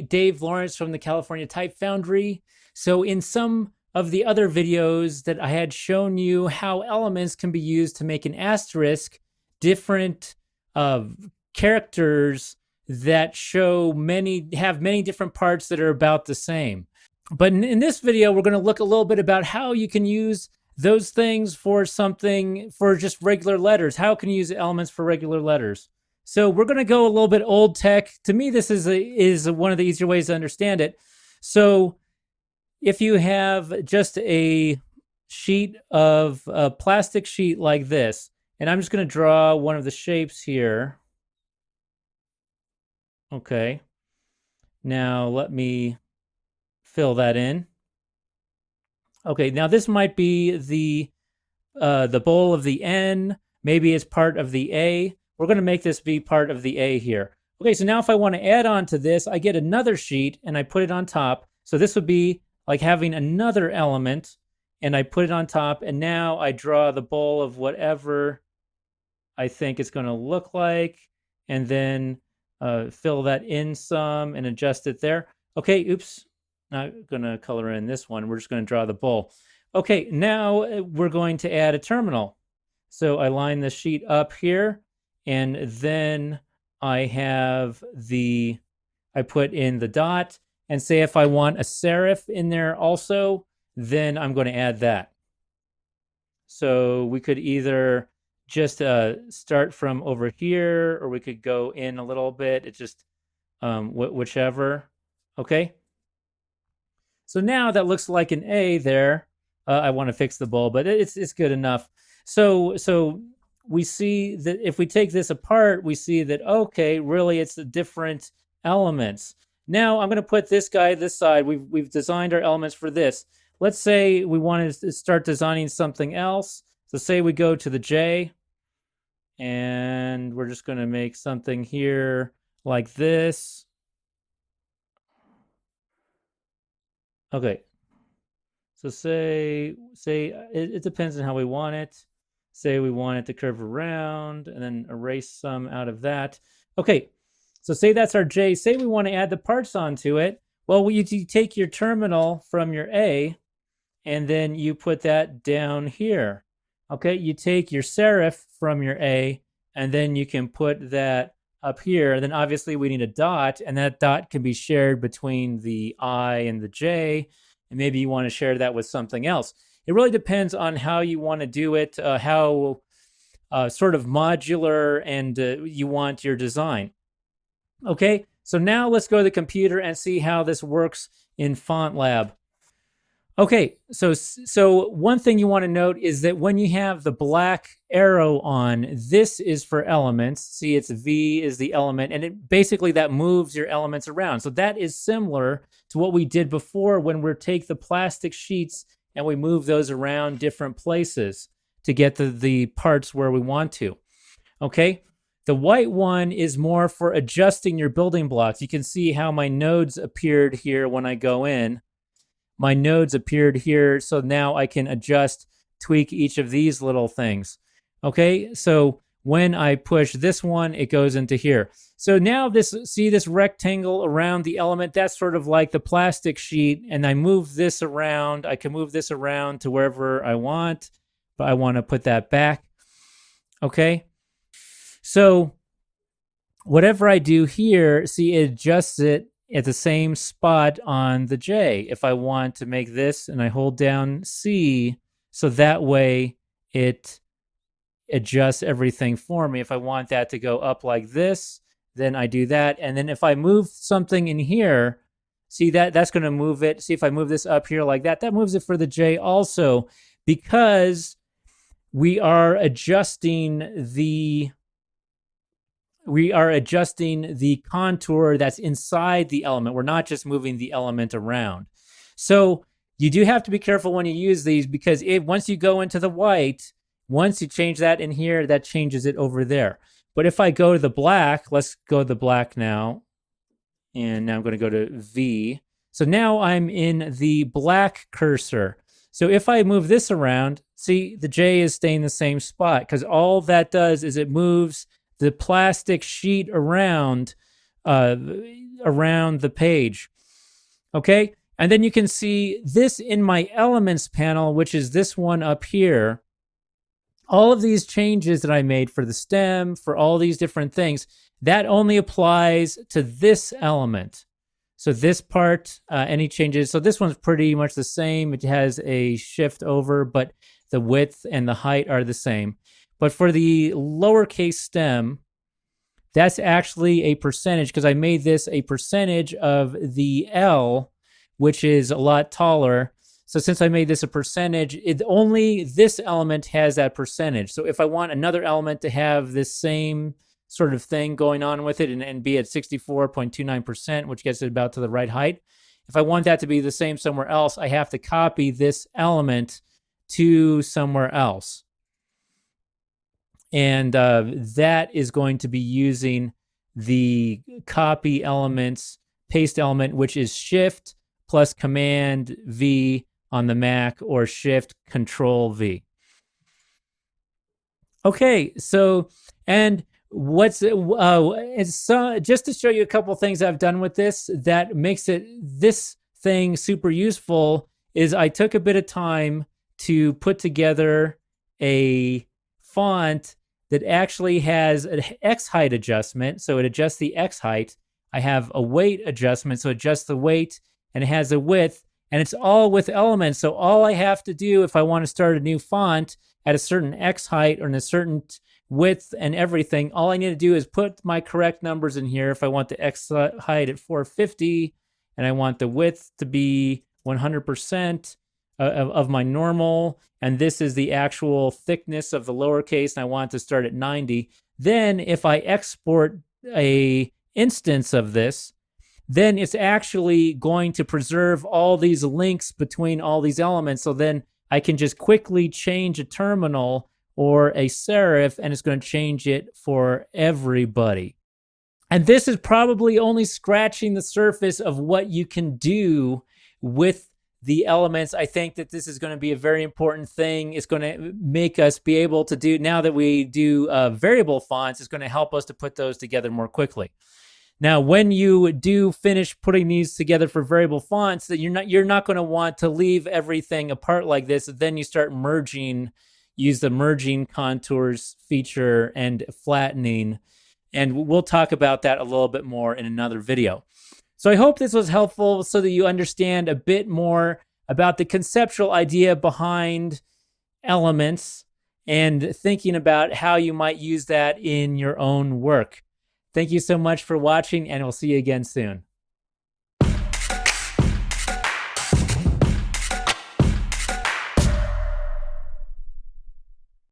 Dave Lawrence from the California Type Foundry. So in some of the other videos that I had shown you how elements can be used to make an asterisk, different characters that have many different parts that are about the same. But in this video, we're going to look a little bit about how you can use those things for just regular letters. How can you use elements for regular letters? So we're going to go a little bit old tech. To me, this is one of the easier ways to understand it. So if you have just a plastic sheet like this, and I'm just going to draw one of the shapes here. Okay. Now let me fill that in. Okay, now this might be the bowl of the N. Maybe it's part of the A. We're going to make this be part of the A here. Okay, so now if I want to add on to this, I get another sheet and I put it on top. So this would be like having another element, and I put it on top, and now I draw the bowl of whatever I think it's going to look like, and then fill that in some and adjust it there. Okay, oops. Not going to color in this one. We're just going to draw the bowl. Okay, now we're going to add a terminal. So I line the sheet up here, and then I put in the dot, and say if I want a serif in there also, then I'm going to add that. So we could either just start from over here, or we could go in a little bit. It's just whichever. Okay. So now that looks like an A there. I want to fix the bowl, but it's good enough. So we see that if we take this apart, we see that, okay, really it's the different elements. Now I'm going to put this guy this side. We've designed our elements for this. Let's say we want to start designing something else. So say we go to the J, and we're just going to make something here like this. Okay, so say it depends on how we want it. Say we want it to curve around and then erase some out of that. Okay, so say that's our J. Say we want to add the parts onto it. Well, you take your terminal from your A, and then you put that down here. Okay, you take your serif from your A, and then you can put that up here. Then obviously we need a dot, and that dot can be shared between the I and the J, and maybe you want to share that with something else. It really depends on how you want to do it, how sort of modular and you want your design. Okay, so now let's go to the computer and see how this works in FontLab. Okay, so one thing you want to note is that when you have the black arrow on, this is for elements. See, it's V is the element, and basically that moves your elements around. So that is similar to what we did before when we take the plastic sheets and we move those around different places to get the parts where we want to. Okay, the white one is more for adjusting your building blocks. You can see how my nodes appeared here when I go in. My nodes appeared here, so now I can tweak each of these little things. Okay, so when I push this one, it goes into here. So now see this rectangle around the element, that's sort of like the plastic sheet, and I move this around. I can move this around to wherever I want, but I want to put that back. Okay, so whatever I do here, see, it adjusts it at the same spot on the J. If I want to make this, and I hold down C, so that way it adjusts everything for me. If I want that to go up like this, then I do that. And then if I move something in here, see that's going to move it. See, if I move this up here like that, that moves it for the J also, because we are adjusting the contour that's inside the element. We're not just moving the element around. So you do have to be careful when you use these, because once you go into the white, once you change that in here, that changes it over there. But if I go to the black, let's go to the black now. And now I'm going to go to V. So now I'm in the black cursor. So if I move this around, see, the J is staying the same spot, because all that does is it moves the plastic sheet around around the page. Okay, and then you can see this in my elements panel, which is this one up here. All of these changes that I made for the stem, for all these different things, that only applies to this element. So this part, any changes, so this one's pretty much the same. It has a shift over, but the width and the height are the same. But for the lowercase stem, that's actually a percentage, because I made this a percentage of the L, which is a lot taller. So since I made this a percentage, only this element has that percentage. So if I want another element to have this same sort of thing going on with it and be at 64.29%, which gets it about to the right height, if I want that to be the same somewhere else, I have to copy this element to somewhere else. And that is going to be using the copy elements, paste element, which is Shift plus Command V on the Mac, or Shift Control V. Okay, so, and what's just to show you a couple things I've done with this that makes this thing super useful is I took a bit of time to put together a font that actually has an X height adjustment, so it adjusts the X height. I have a weight adjustment, so it adjusts the weight, and it has a width, and it's all with elements. So all I have to do if I want to start a new font at a certain X height or in a certain width and everything, all I need to do is put my correct numbers in here. If I want the X height at 450 and I want the width to be 100% of my normal, and this is the actual thickness of the lowercase, and I want to start at 90, then if I export a instance of this, then it's actually going to preserve all these links between all these elements. So then I can just quickly change a terminal or a serif, and it's going to change it for everybody. And this is probably only scratching the surface of what you can do with the elements. I think that this is going to be a very important thing. It's going to make us be able to do, now that we do variable fonts, it's going to help us to put those together more quickly. Now, when you do finish putting these together for variable fonts, that you're not going to want to leave everything apart like this. Then you start merging, use the merging contours feature and flattening. And we'll talk about that a little bit more in another video. So I hope this was helpful so that you understand a bit more about the conceptual idea behind elements and thinking about how you might use that in your own work. Thank you so much for watching, and we'll see you again soon.